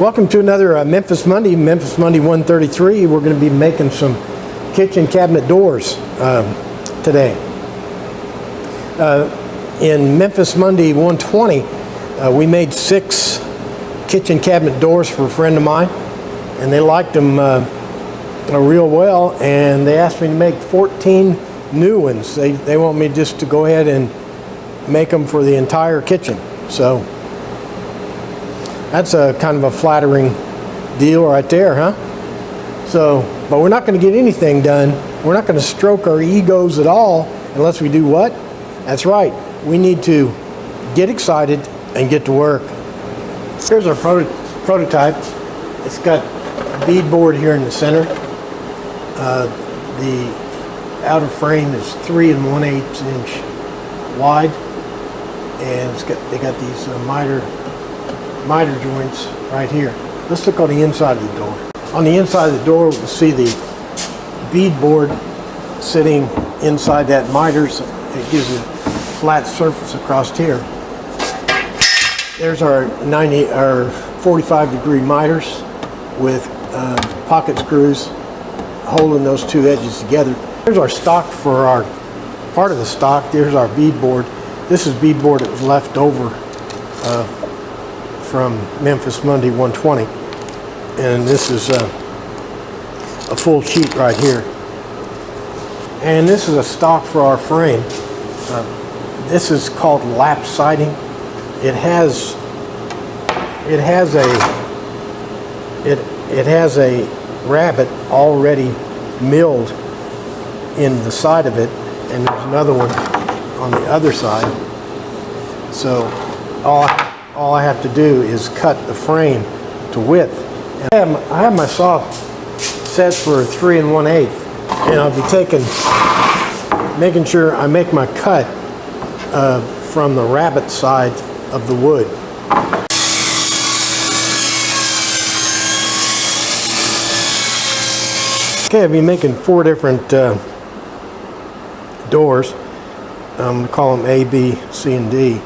Welcome to another Memphis Monday 133. We're going to be making some kitchen cabinet doors today. In Memphis Monday 120, we made 6 kitchen cabinet doors for a friend of mine, and they liked them real well, and they asked me to make 14 new ones. They want me just to go ahead and make them for the entire kitchen. So that's a kind of a flattering deal right there, huh? So, but we're not going to get anything done. We're not going to stroke our egos at all unless we do what? That's right. We need to get excited and get to work. Here's our prototype. It's got a beadboard here in the center. The outer frame is 3 1/8 inch wide, and they got these miter joints right here. Let's look on the inside of the door. On the inside of the door, we'll see the beadboard sitting inside that miters. It gives a flat surface across here. There's our 45-degree miters with pocket screws holding those two edges together. Here's our stock for our part of the stock. There's our beadboard. This is beadboard that was left over from Memphis Monday 120, and this is a full sheet right here. And this is a stock for our frame. This is called lap siding. It has a rabbet already milled in the side of it, and there's another one on the other side. So all I have to do is cut the frame to width. And I have my saw set for 3 1/8, and I'll be making sure I make my cut from the rabbet side of the wood. Okay, I'll be making 4 different doors. I'm going to call them A, B, C, and D.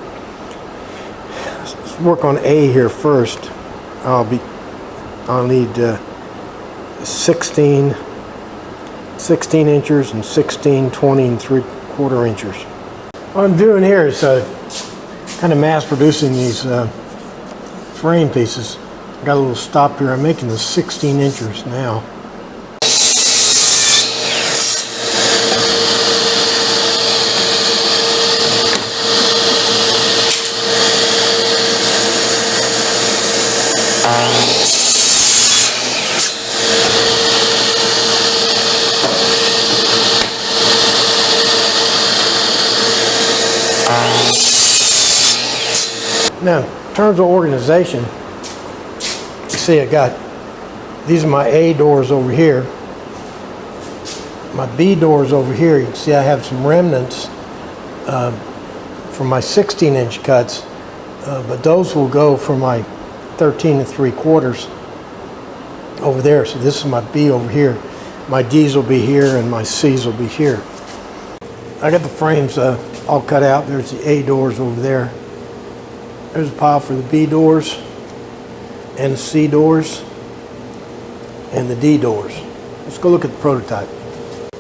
Let's work on A here first. I'll need 16 inches and 16, 20, and 3/4 inches. What I'm doing here is kind of mass producing these frame pieces. I got a little stop here. I'm making the 16 inches now. Now, in terms of organization, you see these are my A doors over here. My B doors over here, you can see I have some remnants from my 16-inch cuts, but those will go for my 13 3/4 over there. So this is my B over here. My D's will be here and my C's will be here. I got the frames all cut out. There's the A doors over there. There's a pile for the B doors and the C doors and the D doors. Let's go look at the prototype.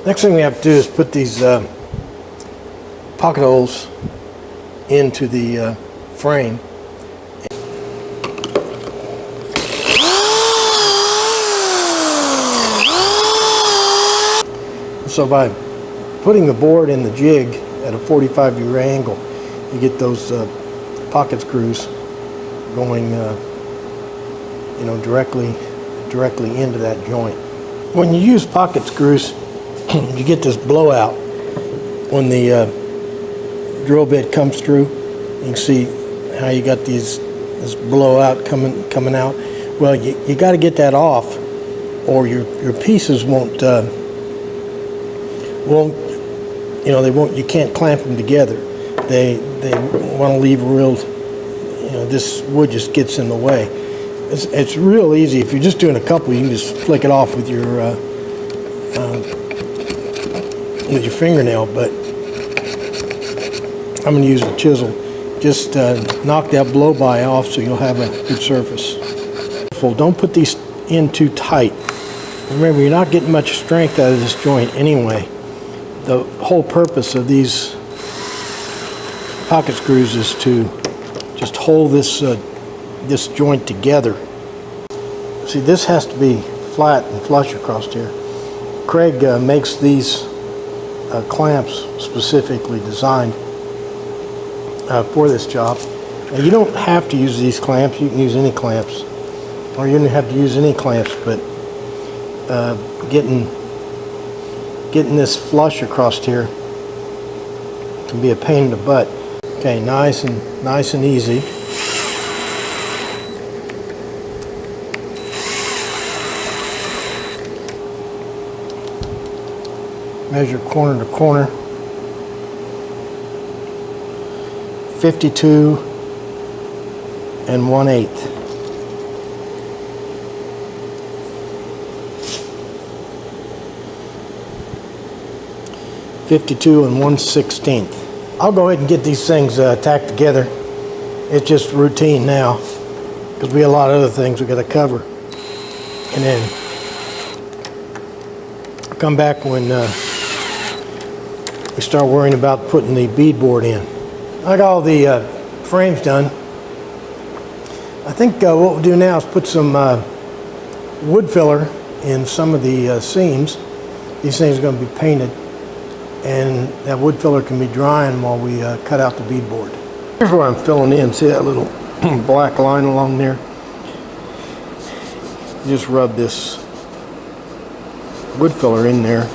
Next thing we have to do is put these pocket holes into the frame. So by putting the board in the jig at a 45-degree angle, you get those pocket screws going, directly into that joint. When you use pocket screws, you get this blowout when the drill bit comes through. You can see how you got this blowout coming out. Well, you got to get that off, or your pieces won't. You can't clamp them together. They want to leave a real, this wood just gets in the way. It's real easy. If you're just doing a couple, you can just flick it off with your fingernail, but I'm going to use a chisel. Just knock that blow by off so you'll have a good surface. careful. Don't put these in too tight. Remember, you're not getting much strength out of this joint anyway. The whole purpose of these pocket screws is to just hold this this joint together. See, this has to be flat and flush across here. Craig makes these clamps specifically designed for this job. Now, you don't have to use these clamps. You can use any clamps, or you don't have to use any clamps. But getting this flush across here can be a pain in the butt. Okay, nice and easy. Measure corner to corner. 52 1/8. .52 1/16. I'll go ahead and get these things tacked together. It's just routine now because we have a lot of other things we got to cover, and then I'll come back when we start worrying about putting the beadboard in. I got all the frames done. I think what we'll do now is put some wood filler in some of the seams. These things are going to be painted, and that wood filler can be drying while we cut out the beadboard. Here's where I'm filling in. See that little black line along there? Just rub this wood filler in there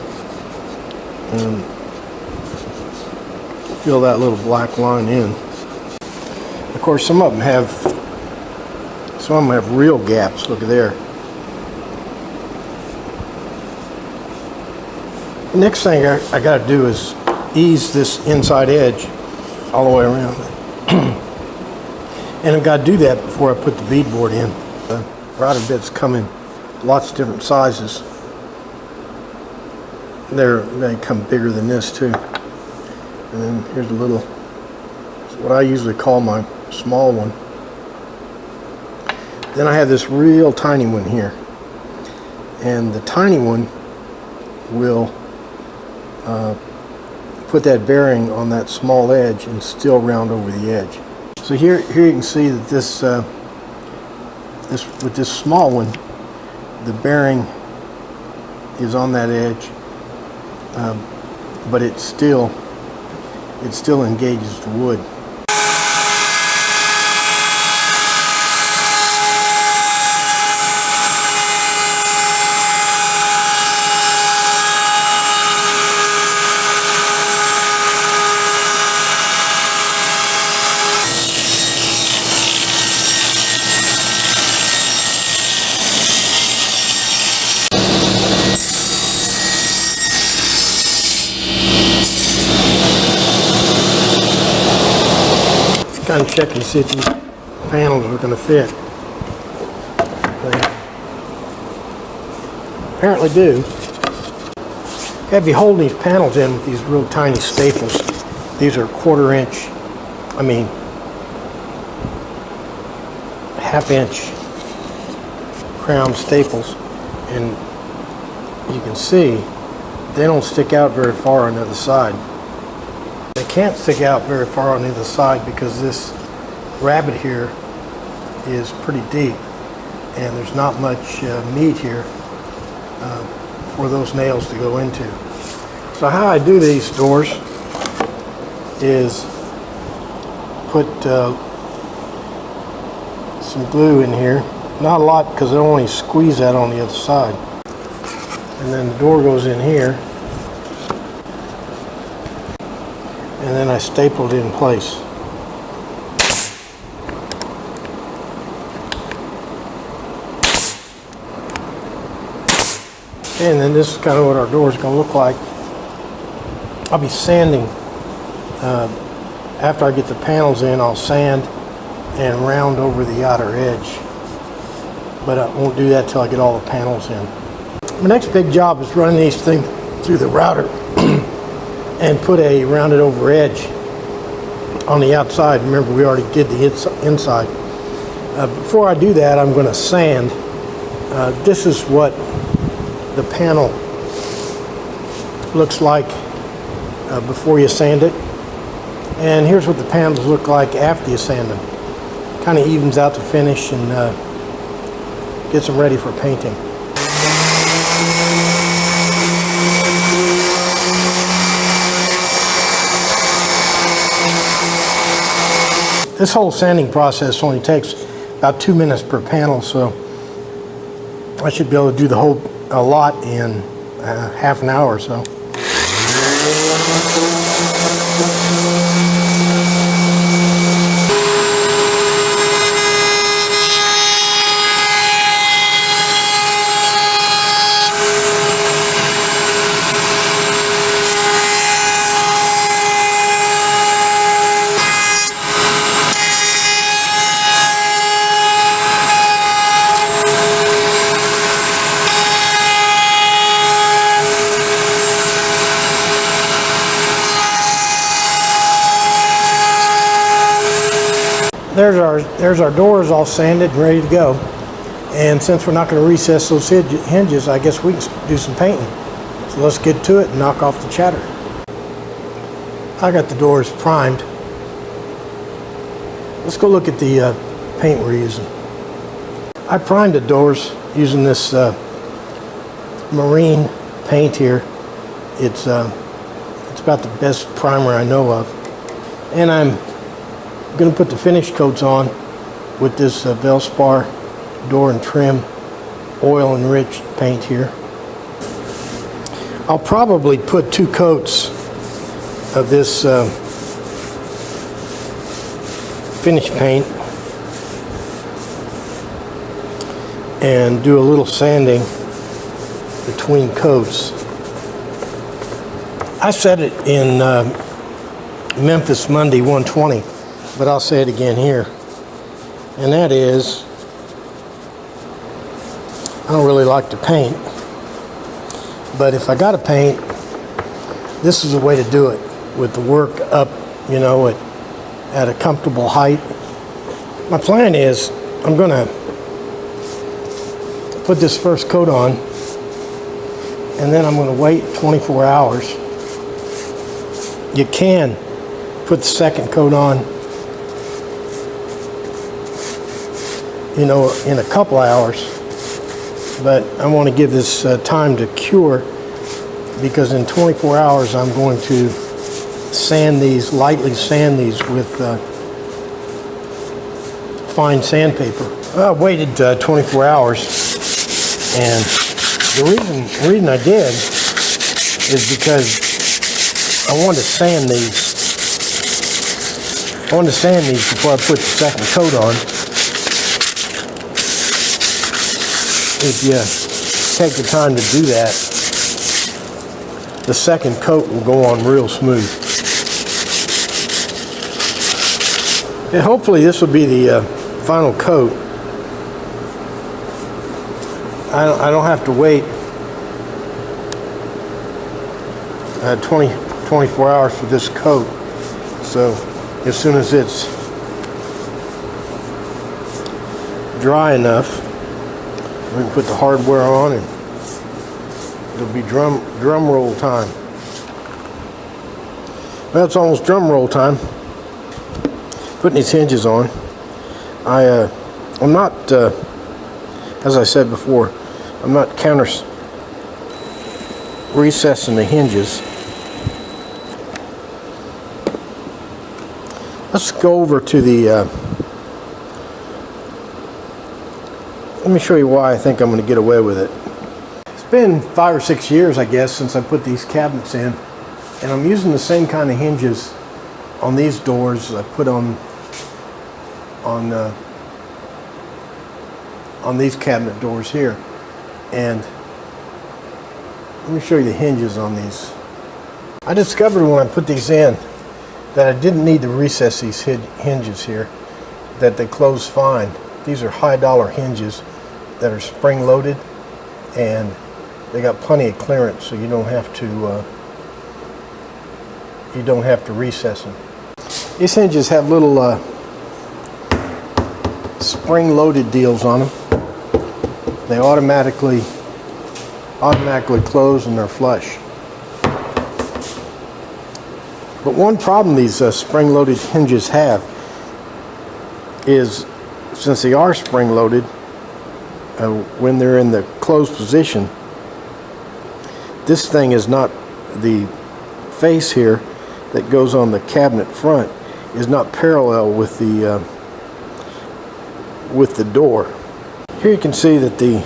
and fill that little black line in. Of course, some of them have real gaps. Look at there. The next thing I got to do is ease this inside edge all the way around. And I've got to do that before I put the beadboard in. The router bits come in lots of different sizes. They come bigger than this too. And then here's a little, what I usually call my small one. Then I have this real tiny one here. And the tiny one will put that bearing on that small edge and still round over the edge. So here you can see that this with this small one, the bearing is on that edge, but it still engages the wood. Kind of check and see if these panels are going to fit. They apparently do. You have to be holding these panels in with these real tiny staples. These are half-inch crown staples, and you can see they don't stick out very far on the other side. They can't stick out very far on the other side because this rabbet here is pretty deep, and there's not much meat here for those nails to go into. So how I do these doors is put some glue in here. Not a lot because I don't want to squeeze that on the other side. And then the door goes in here. And then I stapled it in place. And then this is kind of what our door is going to look like. I'll be sanding. After I get the panels in, I'll sand and round over the outer edge. But I won't do that till I get all the panels in. My next big job is running these things through the router and put a rounded over edge on the outside. Remember, we already did the inside. Before I do that, I'm going to sand. This is what the panel looks like before you sand it. And here's what the panels look like after you sand them. Kind of evens out the finish and gets them ready for painting. This whole sanding process only takes about 2 minutes per panel, so I should be able to do the whole lot in half an hour or so. There's our doors all sanded and ready to go. And since we're not going to recess those hinges, I guess we can do some painting. So let's get to it and knock off the chatter. I got the doors primed. Let's go look at the paint we're using. I primed the doors using this marine paint here. It's about the best primer I know of. And I'm going to put the finish coats on with this Velspar door and trim oil enriched paint here. I'll probably put 2 coats of this finish paint and do a little sanding between coats. I said it in Memphis Monday 120, but I'll say it again here. And that is, I don't really like to paint, but if I gotta paint, this is a way to do it with the work up, you know, at a comfortable height. My plan is I'm gonna put this first coat on and then I'm gonna wait 24 hours. You can put the second coat on, you know, in a couple hours, but I want to give this time to cure, because in 24 hours I'm going to sand these, lightly sand these with fine sandpaper. I waited 24 hours, and the reason I did is because I wanted to sand these. I wanted to sand these before I put the second coat on. If you take the time to do that, the second coat will go on real smooth. And hopefully this will be the final coat. I don't have to wait 24 hours for this coat. So as soon as it's dry enough, we can put the hardware on and it'll be drum roll time. Well, it's almost drum roll time. Putting these hinges on. I'm not, as I said before, I'm not recessing the hinges. Let's go over to the let me show you why I think I'm going to get away with it. It's been 5 or 6 years, I guess, since I put these cabinets in, and I'm using the same kind of hinges on these doors I put on these cabinet doors here. And let me show you the hinges on these. I discovered when I put these in that I didn't need to recess these hinges here, that they close fine. These are high dollar hinges that are spring loaded, and they got plenty of clearance, so you don't have to recess them. These hinges have little spring-loaded deals on them. They automatically close and they're flush. But one problem these spring-loaded hinges have is, since they are spring-loaded, when they're in the closed position, this thing is not, the face here that goes on the cabinet front is not parallel with the door. Here you can see that the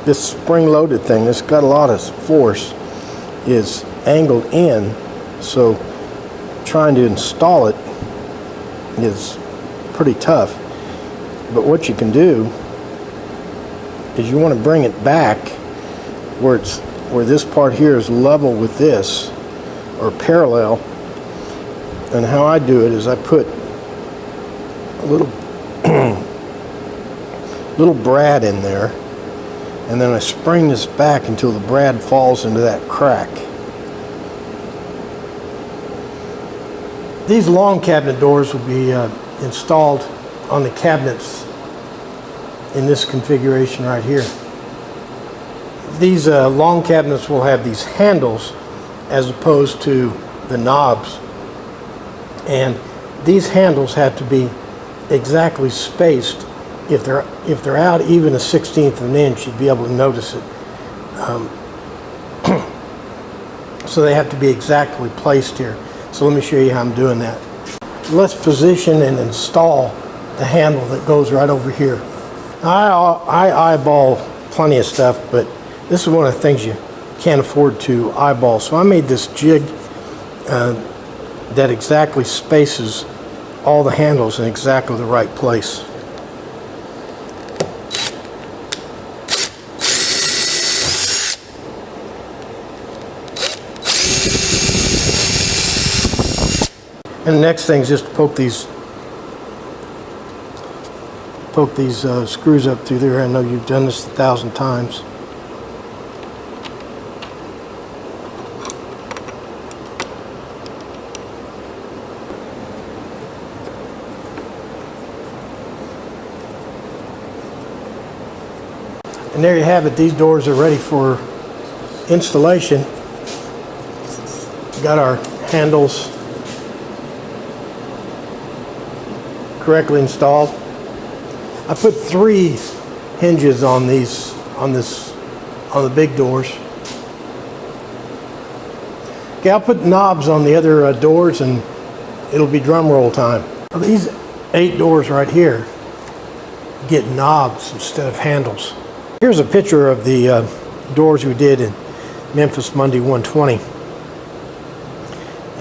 this spring-loaded thing, that's got a lot of force, is angled in, so trying to install it is pretty tough. But what you can do is you want to bring it back where this part here is level with this, or parallel. And how I do it is I put a little little brad in there, and then I spring this back until the brad falls into that crack. These long cabinet doors will be installed on the cabinets in this configuration right here. These long cabinets will have these handles as opposed to the knobs, and these handles have to be exactly spaced. If they're out even 1/16 of an inch, you'd be able to notice it. So they have to be exactly placed here. So let me show you how I'm doing that. Let's position and install the handle that goes right over here. I eyeball plenty of stuff, but this is one of the things you can't afford to eyeball. So I made this jig that exactly spaces all the handles in exactly the right place. And the next thing is just to poke these screws up through there. I know you've done this 1,000 times. And there you have it. These doors are ready for installation. Got our handles correctly installed. I put 3 hinges on these, on the big doors. Okay, I'll put knobs on the other doors, and it'll be drum roll time. Now, these 8 doors right here get knobs instead of handles. Here's a picture of the doors we did in Memphis Monday 120,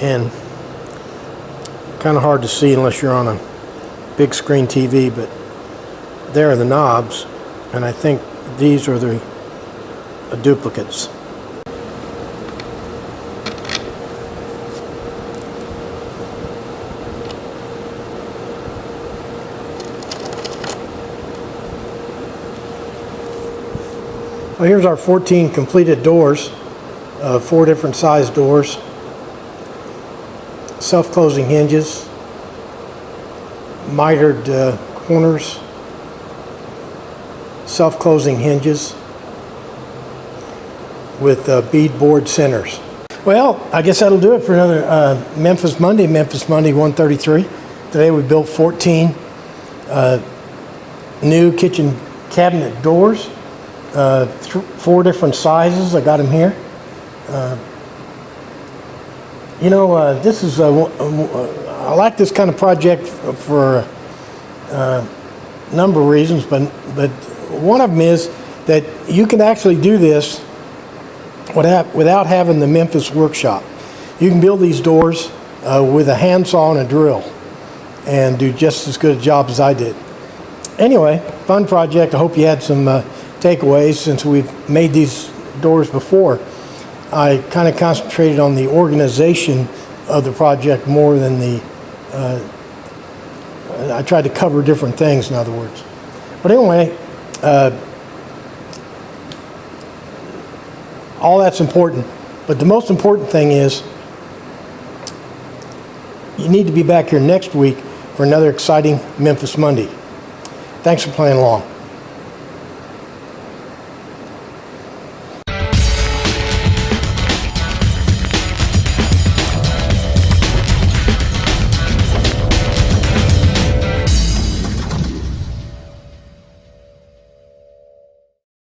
and kind of hard to see unless you're on a big screen TV, but there are the knobs, and I think these are the duplicates. Well, here's our 14 completed doors, 4 different size doors, self-closing hinges, mitred corners, self-closing hinges with beadboard centers. Well, I guess that'll do it for another Memphis Monday 133. Today we built 14 new kitchen cabinet doors, 4 different sizes. I got them here. This is I like this kind of project for a number of reasons, but one of them is that you can actually do this without having the Memphis workshop. You can build these doors with a handsaw and a drill and do just as good a job as I did. Anyway, fun project. I hope you had some takeaways. Since we've made these doors before, I kind of concentrated on the organization of the project more than I tried to cover different things, in other words. But anyway, all that's important. But the most important thing is you need to be back here next week for another exciting Memphis Monday. Thanks for playing along.